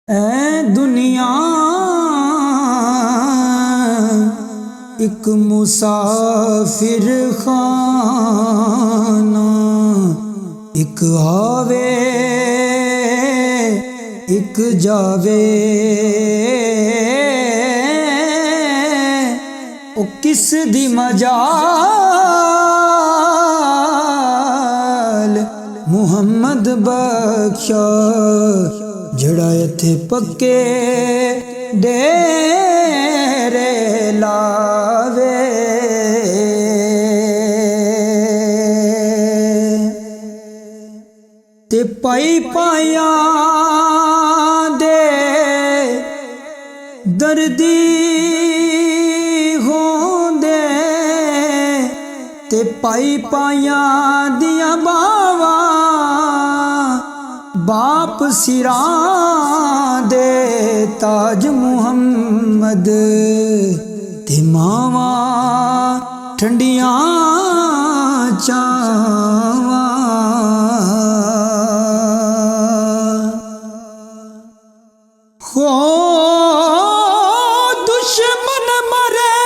ऐ दुनिया एक मुसाफिर खाना, एक आवे एक जावे। ओ किस दी मजाल मुहम्मद बख्शा, जड़ा इत्थे पक्के डेरे लावे। ते पाई पाया दे दर्दी होंदे, ते पाई पाया दिया बावा बाप सिरां दे ताज मुहम्मद। ते मावा ठंडियां चावा, हो दुश्मन मरे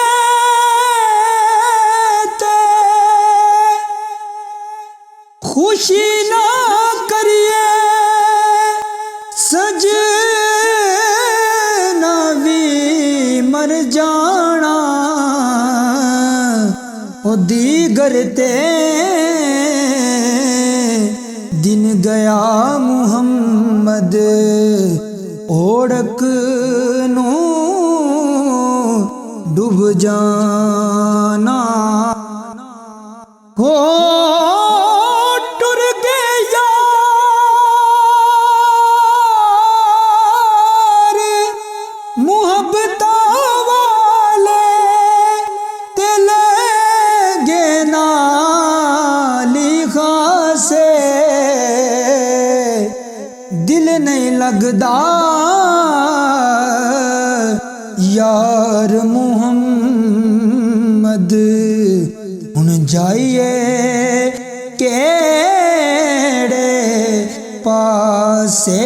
ते खुशी ना करिए, सजना भी मर जाना। ओ दीगर ते दिन गया मुहम्मद, ओढ़क नू डूब जाना। हो टुर गए यार मुहब्बता वाले, दिल गे नाली खासे। दिल नहीं लगदा यार मुहम्मद, हुन जाइए केड़े पासे।